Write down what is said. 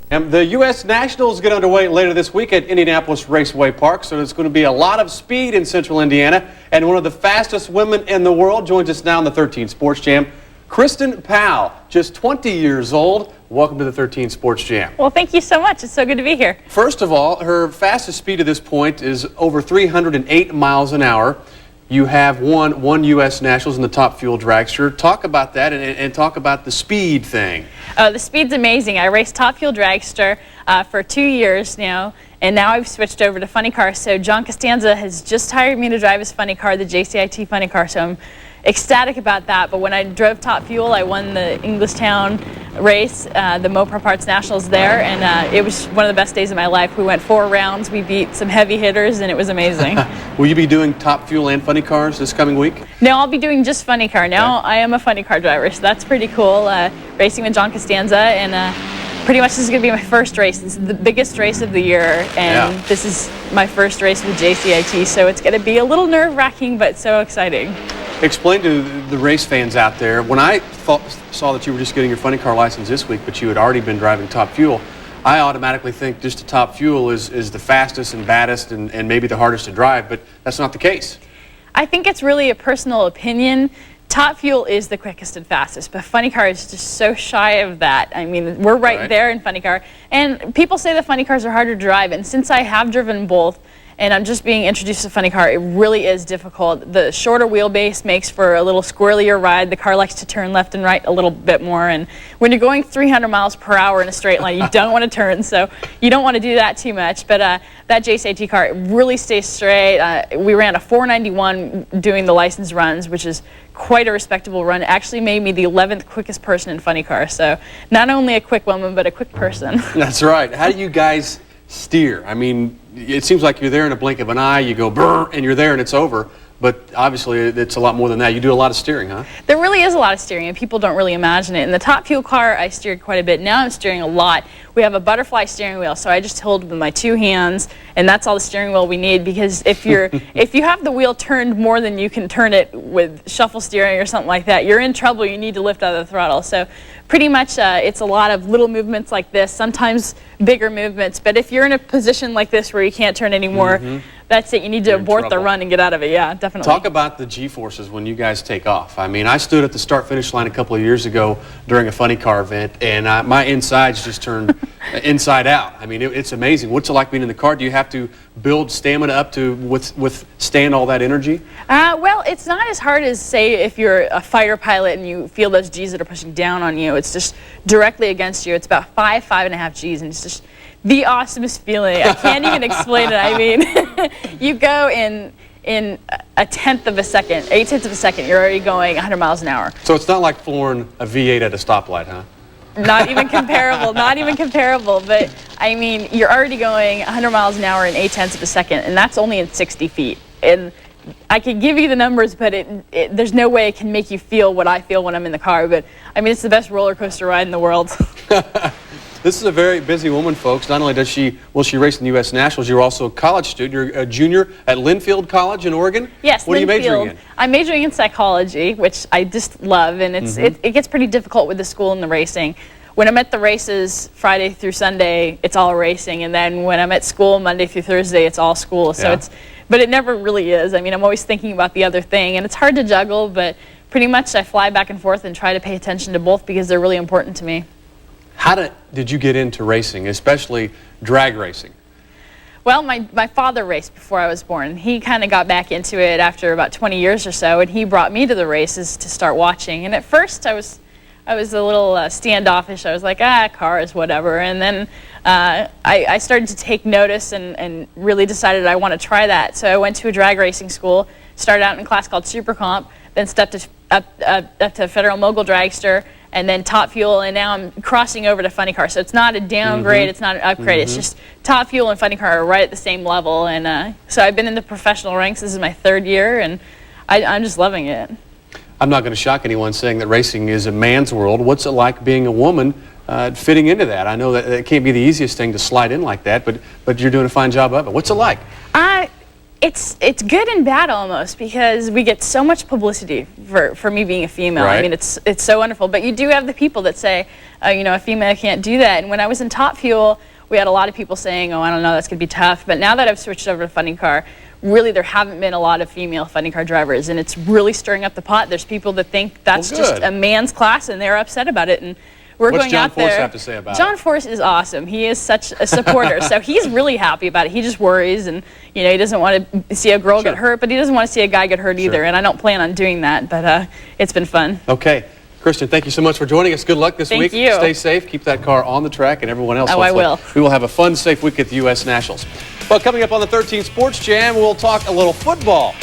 And the U.S. Nationals get underway later this week at Indianapolis Raceway Park, so there's going to be a lot of speed in central Indiana. And one of the fastest women in the world joins us now in the 13 Sports Jam, Cristen Powell, just 20 years old. Welcome to the 13 Sports Jam. Well, thank you so much. It's so good to be here. First of all, her fastest speed to this point is over 308 miles an hour. You have won one U.S. Nationals in the Top Fuel Dragster. Talk about that and talk about the speed thing. Oh, the speed's amazing. I raced Top Fuel Dragster for 2 years now, and now I've switched over to funny car. So John Costanza has just hired me to drive his funny car, the JCIT funny car. So I'm ecstatic about that. But when I drove Top Fuel, I won the Englishtown race, the Mopar Parts Nationals there, and it was one of the best days of my life. We went 4 rounds, we beat some heavy hitters, and it was amazing. Will you be doing Top Fuel and funny cars this coming week? No, I'll be doing just funny car. Now I am a funny car driver, so that's pretty cool. Racing with John Costanza, and pretty much this is going to be my first race. This is the biggest race of the year, and this is my first race with JCIT, so it's going to be a little nerve-wracking, but so exciting. Explain to the race fans out there, when I saw that you were just getting your funny car license this week, but you had already been driving Top Fuel, I automatically think just the Top Fuel is the fastest and baddest and maybe the hardest to drive, but that's not the case. I think it's really a personal opinion. Top Fuel is the quickest and fastest, but funny car is just so shy of that. I mean, we're right there in funny car, and people say the funny cars are harder to drive, and since I have driven both, and I'm just being introduced to funny car, it really is difficult. The shorter wheelbase makes for a little squirrelier ride. The car likes to turn left and right a little bit more, and when you're going 300 miles per hour in a straight line, you don't want to turn, so you don't want to do that too much. But that JCIT car, it really stays straight. We ran a 491 doing the license runs, which is quite a respectable run. It actually made me the 11th quickest person in funny car, so not only a quick woman, but a quick person. That's right. How do you guys steer? I mean, it seems like you're there in a blink of an eye, you go brr, and you're there and it's over. But obviously, it's a lot more than that. You do a lot of steering, huh? There really is a lot of steering, and people don't really imagine it. In the Top Fuel car, I steered quite a bit. Now I'm steering a lot. We have a butterfly steering wheel, so I just hold with my 2 hands, and that's all the steering wheel we need. Because if you have the wheel turned more than you can turn it with shuffle steering or something like that, you're in trouble. You need to lift out of the throttle. So pretty much, it's a lot of little movements like this, sometimes bigger movements. But if you're in a position like this where you can't turn anymore, that's it. You need to abort the run and get out of it. Yeah, definitely. Talk about the G-forces when you guys take off. I mean, I stood at the start-finish line a couple of years ago during a funny car event, and my insides just turned inside out. I mean, it's amazing. What's it like being in the car? Do you have to build stamina up to withstand all that energy? Well, it's not as hard as, say, if you're a fighter pilot and you feel those G's that are pushing down on you. It's just directly against you. It's about 5.5 G's, and it's just the awesomest feeling. I can't even explain it. I mean, you go in a tenth of a second, 0.8 of a second, you're already going 100 miles an hour. So it's not like flooring a V8 at a stoplight, huh? Not even comparable, not even comparable. But, I mean, you're already going 100 miles an hour in 0.8 of a second, and that's only in 60 feet. And I could give you the numbers, but there's no way it can make you feel what I feel when I'm in the car. But, I mean, it's the best roller coaster ride in the world. This is a very busy woman, folks. Not only will she race in the U.S. Nationals, you're also a college student. You're a junior at Linfield College in Oregon? Yes, What are you majoring in? I'm majoring in psychology, which I just love, and it gets pretty difficult with the school and the racing. When I'm at the races Friday through Sunday, it's all racing, and then when I'm at school Monday through Thursday, it's all school. So but it never really is. I mean, I'm always thinking about the other thing, and it's hard to juggle, but pretty much I fly back and forth and try to pay attention to both because they're really important to me. How did you get into racing, especially drag racing? Well, my father raced before I was born. He kind of got back into it after about 20 years or so, and he brought me to the races to start watching. And at first, I was a little standoffish. I was like, cars, whatever. And then I started to take notice and really decided I want to try that. So I went to a drag racing school, started out in a class called Super Comp, then stepped up to Federal Mogul Dragster, and then Top Fuel, and now I'm crossing over to funny car. So it's not a downgrade, it's not an upgrade, it's just Top Fuel and funny car are right at the same level. And so I've been in the professional ranks. This is my 3rd year, and I'm just loving it. I'm not going to shock anyone saying that racing is a man's world. What's it like being a woman fitting into that? I know that it can't be the easiest thing to slide in like that, but you're doing a fine job of it. What's it like? It's good and bad almost, because we get so much publicity for me being a female. Right. I mean, it's so wonderful. But you do have the people that say, you know, a female can't do that. And when I was in Top Fuel, we had a lot of people saying, oh, I don't know, that's going to be tough. But now that I've switched over to Funny Car, really there haven't been a lot of female funny car drivers, and it's really stirring up the pot. There's people that think that's just a man's class, and they're upset about it. And we're What's going John out there. Force have to say about it? John Force is awesome. He is such a supporter, so he's really happy about it. He just worries, and you know, he doesn't want to see a girl get hurt, but he doesn't want to see a guy get hurt either. And I don't plan on doing that, but it's been fun. Okay. Cristen, thank you so much for joining us. Good luck this week. Thank you. Stay safe. Keep that car on the track, and everyone else. Oh, I will. We will have a fun, safe week at the U.S. Nationals. Well, coming up on the 13 Sports Jam, we'll talk a little football.